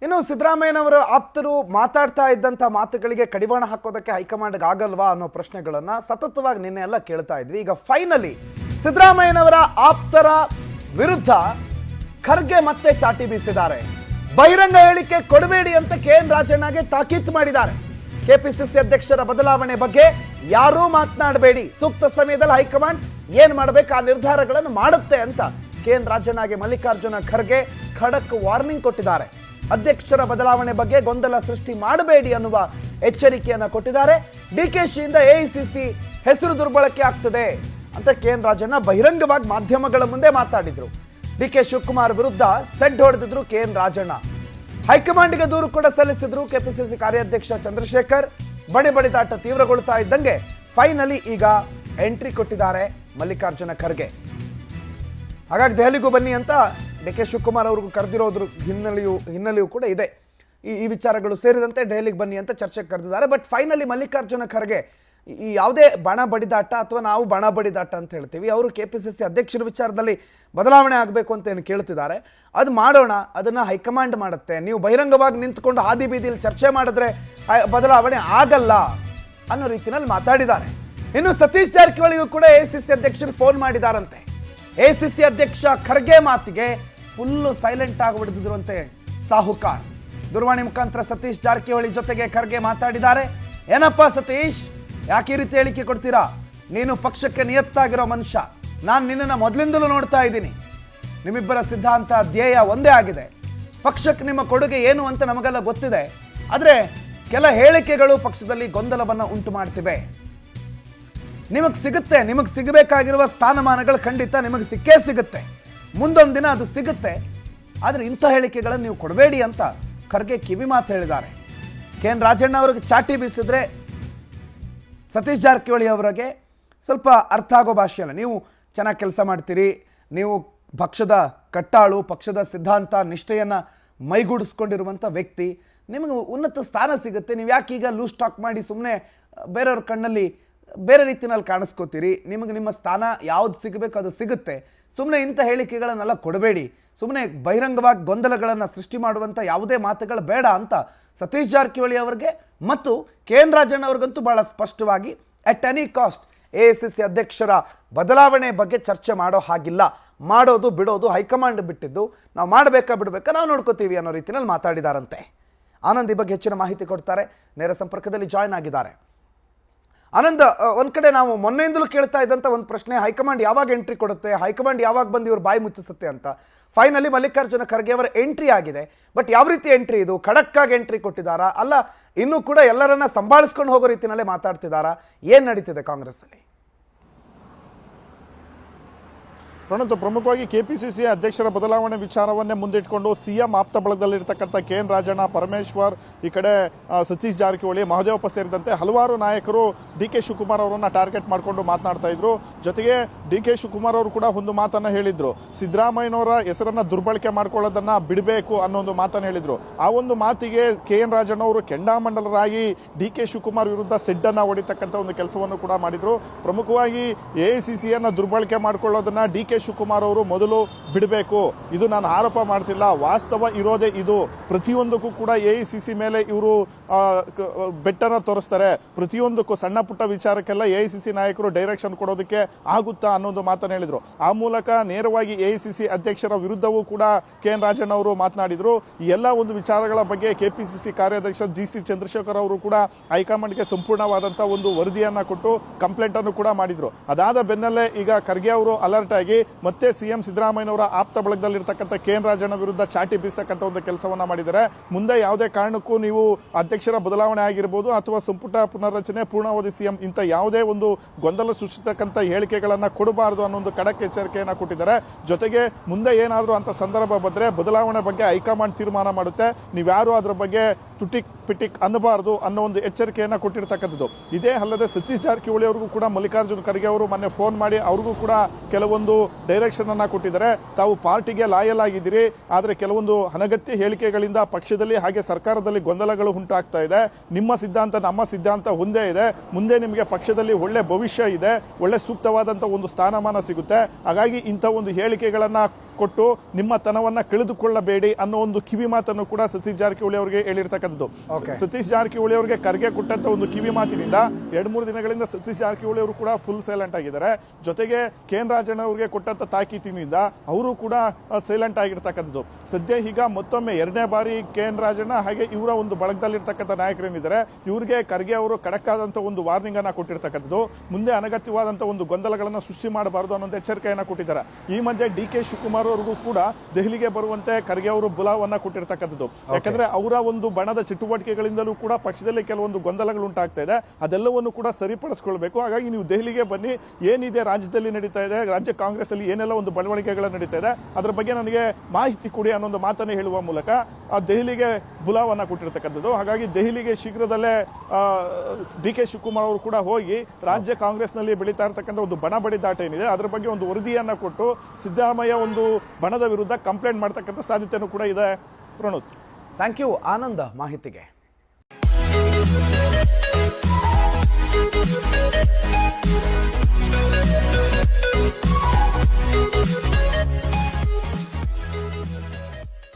ಇನ್ನು ಸಿದ್ದರಾಮಯ್ಯನವರ ಆಪ್ತರು ಮಾತಾಡ್ತಾ ಇದ್ದಂಥ ಮಾತುಗಳಿಗೆ ಕಡಿವಾಣ ಹಾಕೋದಕ್ಕೆ ಹೈಕಮಾಂಡ್ಗೆ ಆಗಲ್ವಾ ಅನ್ನೋ ಪ್ರಶ್ನೆಗಳನ್ನು ಸತತವಾಗಿ ನಿನ್ನೆ ಎಲ್ಲ ಕೇಳ್ತಾ ಇದ್ವಿ. ಈಗ ಫೈನಲಿ ಸಿದ್ದರಾಮಯ್ಯನವರ ಆಪ್ತರ ವಿರುದ್ಧ ಖರ್ಗೆ ಮತ್ತೆ ಚಾಟಿ ಬೀಸಿದ್ದಾರೆ. ಬಹಿರಂಗ ಹೇಳಿಕೆ ಕೊಡಬೇಡಿ ಅಂತ KN ರಾಜಣ್ಣಗೆ ತಾಕೀತು ಮಾಡಿದ್ದಾರೆ. ಕೆಪಿಸಿಸಿ ಅಧ್ಯಕ್ಷರ ಬದಲಾವಣೆ ಬಗ್ಗೆ ಯಾರೂ ಮಾತನಾಡಬೇಡಿ, ಸೂಕ್ತ ಸಮಯದಲ್ಲಿ ಹೈಕಮಾಂಡ್ ಏನ್ ಮಾಡಬೇಕು ಆ ನಿರ್ಧಾರಗಳನ್ನು ಮಾಡುತ್ತೆ ಅಂತ KN ರಾಜಣ್ಣಗೆ ಮಲ್ಲಿಕಾರ್ಜುನ ಖರ್ಗೆ ಖಡಕ್ ವಾರ್ನಿಂಗ್ ಕೊಟ್ಟಿದ್ದಾರೆ. ಅಧ್ಯಕ್ಷರ ಬದಲಾವಣೆ ಬಗ್ಗೆ ಗೊಂದಲ ಸೃಷ್ಟಿ ಮಾಡಬೇಡಿ ಅನ್ನುವ ಎಚ್ಚರಿಕೆಯನ್ನು ಕೊಟ್ಟಿದ್ದಾರೆ. ಡಿಕೆಶಿಯಿಂದ AICC ಹೆಸರು ದುರ್ಬಳಕೆ ಆಗ್ತದೆ ಅಂತ KN ರಾಜಣ್ಣ ಬಹಿರಂಗವಾಗಿ ಮಾಧ್ಯಮಗಳ ಮುಂದೆ ಮಾತಾಡಿದ್ರು. DK ಶಿವಕುಮಾರ್ ವಿರುದ್ಧ ಸೆಡ್ ಹೊಡೆದಿದ್ರು KN ರಾಜಣ್ಣ. ಹೈಕಮಾಂಡ್ಗೆ ದೂರು ಕೂಡ ಸಲ್ಲಿಸಿದ್ರು ಕೆಪಿಸಿಸಿ ಕಾರ್ಯಾಧ್ಯಕ್ಷ ಚಂದ್ರಶೇಖರ್. ಬಡಿದಾಟ ತೀವ್ರಗೊಳ್ತಾ ಇದ್ದಂಗೆ ಫೈನಲಿ ಈಗ ಎಂಟ್ರಿ ಕೊಟ್ಟಿದ್ದಾರೆ ಮಲ್ಲಿಕಾರ್ಜುನ ಖರ್ಗೆ. ಹಾಗಾಗಿ ದೆಹಲಿಗೂ ಬನ್ನಿ ಅಂತ DK ಶಿವಕುಮಾರ್ ಅವ್ರಿಗೂ ಕರೆದಿರೋದ್ರ ಹಿನ್ನೆಲೆಯೂ ಕೂಡ ಇದೆ. ಈ ವಿಚಾರಗಳು ಸೇರಿದಂತೆ ದೆಹಲಿಗೆ ಬನ್ನಿ ಅಂತ ಚರ್ಚೆಗೆ ಕರೆದಿದ್ದಾರೆ. ಬಟ್ ಫೈನಲಿ ಮಲ್ಲಿಕಾರ್ಜುನ ಖರ್ಗೆ ಈ ಯಾವುದೇ ಬಣ ಬಡಿದಾಟ ಅಥವಾ ನಾವು ಬಣ ಬಡಿದಾಟ ಅಂತ ಹೇಳ್ತೀವಿ, ಅವರು ಕೆಪಿಸಿಸಿ ಅಧ್ಯಕ್ಷರ ವಿಚಾರದಲ್ಲಿ ಬದಲಾವಣೆ ಆಗಬೇಕು ಅಂತ ಏನು ಕೇಳ್ತಿದ್ದಾರೆ. ಅದು ಮಾಡೋಣ, ಅದನ್ನು ಹೈಕಮಾಂಡ್ ಮಾಡುತ್ತೆ. ನೀವು ಬಹಿರಂಗವಾಗಿ ನಿಂತ್ಕೊಂಡು ಹಾದಿ ಬೀದಿಯಲ್ಲಿ ಚರ್ಚೆ ಮಾಡಿದ್ರೆ ಬದಲಾವಣೆ ಆಗಲ್ಲ ಅನ್ನೋ ರೀತಿಯಲ್ಲಿ ಮಾತಾಡಿದ್ದಾರೆ. ಇನ್ನು ಸತೀಶ್ ಜಾರಕಿಹೊಳಿಗೂ ಕೂಡ AICC ಅಧ್ಯಕ್ಷರು ಫೋನ್ ಮಾಡಿದಾರಂತೆ. AICC ಅಧ್ಯಕ್ಷ ಖರ್ಗೆ ಮಾತಿಗೆ ಫುಲ್ಲು ಸೈಲೆಂಟ್ ಆಗಿಬಿಡ್ತಿದ್ರು ಅಂತೆ ಸಾಹುಕಾರ್. ದೂರವಾಣಿ ಮುಖಾಂತರ ಸತೀಶ್ ಜಾರಕಿಹೊಳಿ ಜೊತೆಗೆ ಖರ್ಗೆ ಮಾತಾಡಿದ್ದಾರೆ. ಏನಪ್ಪ ಸತೀಶ್, ಯಾಕೆ ಈ ರೀತಿ ಹೇಳಿಕೆ ಕೊಡ್ತೀರಾ? ನೀನು ಪಕ್ಷಕ್ಕೆ ನಿಯತ್ತಾಗಿರೋ ಮನುಷ್ಯ, ನಾನು ನಿನ್ನನ್ನು ಮೊದಲಿಂದಲೂ ನೋಡ್ತಾ ಇದ್ದೀನಿ. ನಿಮ್ಮಿಬ್ಬರ ಸಿದ್ಧಾಂತ ಧ್ಯೇಯ ಒಂದೇ ಆಗಿದೆ. ಪಕ್ಷಕ್ಕೆ ನಿಮ್ಮ ಕೊಡುಗೆ ಏನು ಅಂತ ನಮಗೆಲ್ಲ ಗೊತ್ತಿದೆ. ಆದರೆ ಕೆಲ ಹೇಳಿಕೆಗಳು ಪಕ್ಷದಲ್ಲಿ ಗೊಂದಲವನ್ನು ಉಂಟು ಮಾಡ್ತಿವೆ. ನಿಮಗೆ ಸಿಗುತ್ತೆ, ನಿಮಗೆ ಸಿಗಬೇಕಾಗಿರುವ ಸ್ಥಾನಮಾನಗಳು ಖಂಡಿತ ನಿಮಗೆ ಸಿಕ್ಕೇ ಸಿಗುತ್ತೆ, ಮುಂದೊಂದು ದಿನ ಅದು ಸಿಗುತ್ತೆ. ಆದರೆ ಇಂಥ ಹೇಳಿಕೆಗಳನ್ನು ನೀವು ಕೊಡಬೇಡಿ ಅಂತ ಖರ್ಗೆ ಕಿವಿ ಮಾತು ಹೇಳಿದ್ದಾರೆ. KN ರಾಜಣ್ಣ ಅವರಿಗೆ ಚಾಟಿ ಬೀಸಿದ್ರೆ ಸತೀಶ್ ಜಾರಕಿಹೊಳಿ ಅವರಿಗೆ ಸ್ವಲ್ಪ ಅರ್ಥ ಆಗೋ ಭಾಷೆಯಲ್ಲ. ನೀವು ಚೆನ್ನಾಗಿ ಕೆಲಸ ಮಾಡ್ತೀರಿ, ನೀವು ಪಕ್ಷದ ಕಟ್ಟಾಳು, ಪಕ್ಷದ ಸಿದ್ಧಾಂತ ನಿಷ್ಠೆಯನ್ನು ಮೈಗೂಡಿಸ್ಕೊಂಡಿರುವಂಥ ವ್ಯಕ್ತಿ, ನಿಮಗೆ ಉನ್ನತ ಸ್ಥಾನ ಸಿಗುತ್ತೆ. ನೀವು ಯಾಕೆ ಈಗ ಲೂಸ್ ಟಾಕ್ ಮಾಡಿ ಸುಮ್ಮನೆ ಬೇರೆಯವ್ರ ಕಣ್ಣಲ್ಲಿ ಬೇರೆ ರೀತಿಯಲ್ಲಿ ಕಾಣಿಸ್ಕೋತೀರಿ? ನಿಮಗೆ ನಿಮ್ಮ ಸ್ಥಾನ ಯಾವ್ದು ಸಿಗಬೇಕು ಅದು ಸಿಗುತ್ತೆ. ಸುಮ್ಮನೆ ಇಂಥ ಹೇಳಿಕೆಗಳನ್ನೆಲ್ಲ ಕೊಡಬೇಡಿ, ಸುಮ್ಮನೆ ಬಹಿರಂಗವಾಗಿ ಗೊಂದಲಗಳನ್ನು ಸೃಷ್ಟಿ ಮಾಡುವಂಥ ಯಾವುದೇ ಮಾತುಗಳು ಬೇಡ ಅಂತ ಸತೀಶ್ ಜಾರಕಿಹೊಳಿ ಅವರಿಗೆ ಮತ್ತು KN ರಾಜಣ್ಣ ಅವ್ರಿಗಂತೂ ಭಾಳ ಸ್ಪಷ್ಟವಾಗಿ ಅಟ್ ಎನಿ ಕಾಸ್ಟ್ AICC ಅಧ್ಯಕ್ಷರ ಬದಲಾವಣೆ ಬಗ್ಗೆ ಚರ್ಚೆ ಮಾಡೋ ಹಾಗಿಲ್ಲ. ಮಾಡೋದು ಬಿಡೋದು ಹೈಕಮಾಂಡ್ ಬಿಟ್ಟಿದ್ದು, ನಾವು ಮಾಡಬೇಕಾ ಬಿಡಬೇಕಾ ನಾವು ನೋಡ್ಕೋತೀವಿ ಅನ್ನೋ ರೀತಿಯಲ್ಲಿ ಮಾತಾಡಿದಾರಂತೆ. ಆನಂದ್ ಈ ಬಗ್ಗೆ ಹೆಚ್ಚಿನ ಮಾಹಿತಿ ಕೊಡ್ತಾರೆ, ನೇರ ಸಂಪರ್ಕದಲ್ಲಿ ಜಾಯ್ನ್ ಆಗಿದ್ದಾರೆ. ಆನಂದ್, ಒಂದು ಕಡೆ ನಾವು ಮೊನ್ನೆಯಿಂದಲೂ ಕೇಳ್ತಾ ಇದ್ದಂಥ ಒಂದು ಪ್ರಶ್ನೆ, ಹೈಕಮಾಂಡ್ ಯಾವಾಗ ಎಂಟ್ರಿ ಕೊಡುತ್ತೆ, ಹೈಕಮಾಂಡ್ ಯಾವಾಗ ಬಂದು ಇವ್ರು ಬಾಯಿ ಮುಚ್ಚಿಸುತ್ತೆ ಅಂತ. ಫೈನಲಿ ಮಲ್ಲಿಕಾರ್ಜುನ ಖರ್ಗೆ ಅವರ ಎಂಟ್ರಿ ಆಗಿದೆ. ಬಟ್ ಯಾವ ರೀತಿ ಎಂಟ್ರಿ ಇದು? ಖಡಕ್ಕಾಗಿ ಎಂಟ್ರಿ ಕೊಟ್ಟಿದ್ದಾರಾ, ಅಲ್ಲ ಇನ್ನೂ ಕೂಡ ಎಲ್ಲರನ್ನ ಸಂಭಾಳಿಸ್ಕೊಂಡು ಹೋಗೋ ರೀತಿಯಲ್ಲೇ ಮಾತಾಡ್ತಿದ್ದಾರಾ? ಏನು ನಡೀತಿದೆ ಕಾಂಗ್ರೆಸ್ಸಲ್ಲಿ? ಪ್ರಣತ್, ಪ್ರಮುಖವಾಗಿ ಕೆಪಿಸಿಸಿ ಅಧ್ಯಕ್ಷರ ಬದಲಾವಣೆ ವಿಚಾರವನ್ನೇ ಮುಂದಿಟ್ಕೊಂಡು ಸಿಎಂ ಆಪ್ತ ಬಳಗದಲ್ಲಿರ್ತಕ್ಕಂಥ KN ರಾಜಣ್ಣ, ಪರಮೇಶ್ವರ್, ಈ ಕಡೆ ಸತೀಶ್ ಜಾರಕಿಹೊಳಿ, ಮಹದೇವಪ್ಪ ಸೇರಿದಂತೆ ಹಲವಾರು ನಾಯಕರು DK ಶಿವಕುಮಾರ್ ಅವರನ್ನ ಟಾರ್ಗೆಟ್ ಮಾಡಿಕೊಂಡು ಮಾತನಾಡ್ತಾ ಇದ್ರು. ಜೊತೆಗೆ DK ಶಿವಕುಮಾರ್ ಅವರು ಕೂಡ ಒಂದು ಮಾತನ್ನ ಹೇಳಿದ್ರು, ಸಿದ್ದರಾಮಯ್ಯನವರ ಹೆಸರನ್ನ ದುರ್ಬಳಕೆ ಮಾಡ್ಕೊಳ್ಳೋದನ್ನ ಬಿಡಬೇಕು ಅನ್ನೋ ಒಂದು ಮಾತನ್ನ ಹೇಳಿದ್ರು. ಆ ಒಂದು ಮಾತಿಗೆ KN ರಾಜಣ್ಣ ಅವರು ಕೆಂಡಾಮಂಡಲರಾಗಿ DK ಶಿವಕುಮಾರ್ ವಿರುದ್ಧ ಸೆಡ್ಡನ್ನ ಹೊಡಿತಕ್ಕಂಥ ಒಂದು ಕೆಲಸವನ್ನು ಕೂಡ ಮಾಡಿದ್ರು. ಪ್ರಮುಖವಾಗಿ AICCಯನ್ನ ದುರ್ಬಳಕೆ ಮಾಡ್ಕೊಳ್ಳೋದನ್ನ DK ಶಿವಕುಮಾರ್ ಅವರು ಮೊದಲು ಬಿಡಬೇಕು. ಇದು ನಾನು ಆರೋಪ ಮಾಡ್ತಿಲ್ಲ, ವಾಸ್ತವ ಇರೋದೇ ಇದು. ಪ್ರತಿಯೊಂದಕ್ಕೂ ಕೂಡ AICC ಮೇಲೆ ಇವರು ಬೆಟ್ಟನ ತೋರಿಸ್ತಾರೆ. ಪ್ರತಿಯೊಂದಕ್ಕೂ ಸಣ್ಣ ಪುಟ್ಟ ವಿಚಾರಕ್ಕೆಲ್ಲ AICC ನಾಯಕರು ಡೈರೆಕ್ಷನ್ ಕೊಡೋದಕ್ಕೆ ಆಗುತ್ತಾ ಅನ್ನೋದು ಮಾತನ್ನು ಹೇಳಿದ್ರು. ಆ ಮೂಲಕ ನೇರವಾಗಿ AICC ಅಧ್ಯಕ್ಷರ ವಿರುದ್ಧವೂ ಕೂಡ KN ರಾಜಣ್ಣ ಅವರು ಮಾತನಾಡಿದ್ರು. ಈ ಎಲ್ಲ ಒಂದು ವಿಚಾರಗಳ ಬಗ್ಗೆ KPCC ಕಾರ್ಯಾಧ್ಯಕ್ಷ GC ಚಂದ್ರಶೇಖರ್ ಅವರು ಕೂಡ ಹೈಕಮಾಂಡ್ಗೆ ಸಂಪೂರ್ಣವಾದಂತಹ ಒಂದು ವರದಿಯನ್ನ ಕೊಟ್ಟು ಕಂಪ್ಲೇಂಟ್ ಅನ್ನು ಕೂಡ ಮಾಡಿದ್ರು. ಅದಾದ ಬೆನ್ನಲ್ಲೇ ಈಗ ಖರ್ಗೆ ಅವರು ಅಲರ್ಟ್ ಆಗಿ ಮತ್ತೆ ಸಿಎಂ ಸಿದ್ದರಾಮಯ್ಯನವರ ಆಪ್ತ ಬಳಗದಲ್ಲಿರ್ತಕ್ಕಂಥ KN ರಾಜಣ್ಣ ವಿರುದ್ಧ ಚಾಟಿ ಬೀಸತಕ್ಕಂಥ ಒಂದು ಕೆಲಸವನ್ನ ಮಾಡಿದ್ದಾರೆ. ಮುಂದೆ ಯಾವುದೇ ಕಾರಣಕ್ಕೂ ನೀವು ಅಧ್ಯಕ್ಷರ ಬದಲಾವಣೆ ಆಗಿರಬಹುದು ಅಥವಾ ಸಂಪುಟ ಪುನರ್ರಚನೆ, ಪೂರ್ಣಾವಧಿ ಸಿಎಂ, ಇಂಥ ಯಾವುದೇ ಒಂದು ಗೊಂದಲ ಸೃಷ್ಟಿಸತಕ್ಕಂಥ ಹೇಳಿಕೆಗಳನ್ನ ಕೊಡಬಾರದು ಅನ್ನೋ ಒಂದು ಖಡಕ್ ಎಚ್ಚರಿಕೆಯನ್ನ ಕೊಟ್ಟಿದ್ದಾರೆ. ಜೊತೆಗೆ ಮುಂದೆ ಏನಾದರೂ ಅಂತ ಸಂದರ್ಭ ಬಂದ್ರೆ ಬದಲಾವಣೆ ಬಗ್ಗೆ ಹೈಕಮಾಂಡ್ ತೀರ್ಮಾನ ಮಾಡುತ್ತೆ. ನೀವ್ಯಾರು ಅದ್ರ ಬಗ್ಗೆ ತುಟಿಕ್ ಪಿಟಿಕ್ ಅನ್ನಬಾರದು ಅನ್ನೋ ಒಂದು ಎಚ್ಚರಿಕೆಯನ್ನ ಕೊಟ್ಟಿರ್ತಕ್ಕಂಥದ್ದು. ಇದೇ ಅಲ್ಲದೆ ಸತೀಶ್ ಜಾರಕಿಹೊಳಿ ಅವರಿಗೂ ಕೂಡ ಮಲ್ಲಿಕಾರ್ಜುನ್ ಖರ್ಗೆ ಅವರು ಮೊನ್ನೆ ಫೋನ್ ಮಾಡಿ ಅವ್ರಿಗೂ ಕೂಡ ಕೆಲವೊಂದು ಡೈರೆಕ್ಷನ್ ಅನ್ನ ಕೊಟ್ಟಿದ್ದಾರೆ. ತಾವು ಪಾರ್ಟಿಗೆ ಲಾಯಲ್ ಆಗಿದ್ದೀರಿ, ಆದರೆ ಕೆಲವೊಂದು ಅನಗತ್ಯ ಹೇಳಿಕೆಗಳಿಂದ ಪಕ್ಷದಲ್ಲಿ ಹಾಗೆ ಸರ್ಕಾರದಲ್ಲಿ ಗೊಂದಲಗಳು ಉಂಟಾಗ್ತಾ ಇದೆ. ನಿಮ್ಮ ಸಿದ್ಧಾಂತ ನಮ್ಮ ಸಿದ್ಧಾಂತ ಒಂದೇ ಇದೆ, ಮುಂದೆ ನಿಮಗೆ ಪಕ್ಷದಲ್ಲಿ ಒಳ್ಳೆ ಭವಿಷ್ಯ ಇದೆ, ಒಳ್ಳೆ ಸೂಕ್ತವಾದಂತ ಒಂದು ಸ್ಥಾನಮಾನ ಸಿಗುತ್ತೆ. ಹಾಗಾಗಿ ಇಂಥ ಒಂದು ಹೇಳಿಕೆಗಳನ್ನ ಕೊಟ್ಟು ನಿಮ್ಮ ತನವನ್ನ ಕಳೆದುಕೊಳ್ಳಬೇಡಿ ಅನ್ನೋ ಒಂದು ಕಿವಿ ಮಾತನ್ನು ಕೂಡ ಸತೀಶ್ ಜಾರಕಿಹೊಳಿ ಅವರಿಗೆ ಹೇಳಿರ್ತಕ್ಕಂಥದ್ದು. ಸತೀಶ್ ಜಾರಕಿಹೊಳಿ ಅವರಿಗೆ ಖರ್ಗೆ ಕೊಟ್ಟಂತ ಒಂದು ಕಿವಿ ಮಾತಿನಿಂದ 2-3 ದಿನಗಳಿಂದ ಸತೀಶ್ ಜಾರಕಿಹೊಳಿ ಅವರು ಕೂಡ ಫುಲ್ ಸೈಲೆಂಟ್ ಆಗಿದ್ದಾರೆ. ಜೊತೆಗೆ ಕೆ.ಎನ್. ರಾಜಣ್ಣ ಅವರಿಗೆ ಕೊಟ್ಟಂತ ತಾಕೀತಿನಿಂದ ಅವರು ಕೂಡ ಸೈಲೆಂಟ್ ಆಗಿರ್ತಕ್ಕಂಥದ್ದು. ಸದ್ಯ ಈಗ ಮತ್ತೊಮ್ಮೆ 2ನೇ ಬಾರಿ ಕೆ.ಎನ್. ರಾಜಣ್ಣ ಹಾಗೆ ಇವರ ಒಂದು ಬಳಗದಲ್ಲಿರ್ತಕ್ಕಂಥ ನಾಯಕರೇನಿದ್ದಾರೆ ಇವರಿಗೆ ಖರ್ಗೆ ಅವರು ಖಡಕ್ ಆದಂತ ಒಂದು ವಾರ್ನಿಂಗ್ ಅನ್ನ ಕೊಟ್ಟಿರ್ತಕ್ಕಂಥದ್ದು. ಮುಂದೆ ಅನಗತ್ಯವಾದಂತಹ ಒಂದು ಗೊಂದಲಗಳನ್ನ ಸೃಷ್ಟಿ ಮಾಡಬಾರದು ಅನ್ನೋ ಎಚ್ಚರಿಕೆಯನ್ನ ಕೊಟ್ಟಿದ್ದಾರೆ. ಈ ಮಧ್ಯೆ ಡಿ.ಕೆ. ಶಿವಕುಮಾರ್ ಅವರಿಗೂ ಕೂಡ ದೆಹಲಿಗೆ ಬರುವಂತೆ ಖರ್ಗೆ ಅವರು ಬುಲಾವನ್ನ ಕೊಟ್ಟಿರ್ತಕ್ಕಂಥದ್ದು. ಯಾಕಂದ್ರೆ ಅವರ ಒಂದು ಬಣದ ಚಟುವಟಿಕೆಗಳಿಂದಲೂ ಕೂಡ ಪಕ್ಷದಲ್ಲಿ ಕೆಲವೊಂದು ಗೊಂದಲಗಳು ಉಂಟಾಗ್ತಾ ಇದೆ, ಅದೆಲ್ಲವನ್ನು ಕೂಡ ಸರಿಪಡಿಸಿಕೊಳ್ಬೇಕು. ಹಾಗಾಗಿ ನೀವು ದೆಹಲಿಗೆ ಬನ್ನಿ, ಏನಿದೆ ರಾಜ್ಯದಲ್ಲಿ ನಡೀತಾ ಇದೆ, ರಾಜ್ಯ ಕಾಂಗ್ರೆಸ್ ಅಲ್ಲಿ ಏನೆಲ್ಲ ಒಂದು ಬೆಳವಣಿಗೆಗಳು ನಡೀತಾ ಇದೆ ಅದರ ಬಗ್ಗೆ ನನಗೆ ಮಾಹಿತಿ ಕೊಡಿ ಅನ್ನೋ ಒಂದು ಮಾತನ್ನು ಹೇಳುವ ಮೂಲಕ ಆ ದೆಹಲಿಗೆ ಬುಲಾವನ್ನ ಕೊಟ್ಟಿರ್ತಕ್ಕಂಥದ್ದು. ಹಾಗಾಗಿ ದೆಹಲಿಗೆ ಶೀಘ್ರದಲ್ಲೇ ಡಿ.ಕೆ. ಶಿವಕುಮಾರ್ ಅವರು ಕೂಡ ಹೋಗಿ ರಾಜ್ಯ ಕಾಂಗ್ರೆಸ್ ನಲ್ಲಿ ಬೆಳೀತಾ ಇರತಕ್ಕಂಥ ಒಂದು ಬಣ ಬಡಿದಾಟ ಏನಿದೆ ಅದರ ಬಗ್ಗೆ ಒಂದು ವರದಿಯನ್ನ ಕೊಟ್ಟು ಸಿದ್ದರಾಮಯ್ಯ ಒಂದು ಬಣದ ವಿರುದ್ಧ ಕಂಪ್ಲೇಂಟ್ ಮಾಡತಕ್ಕಂಥ ಸಾಧ್ಯತೆಯೂ ಕೂಡ ಇದೆ. ಪ್ರಣೋತ್, ಥ್ಯಾಂಕ್ ಯು ಆನಂದ ಮಾಹಿತಿಗೆ.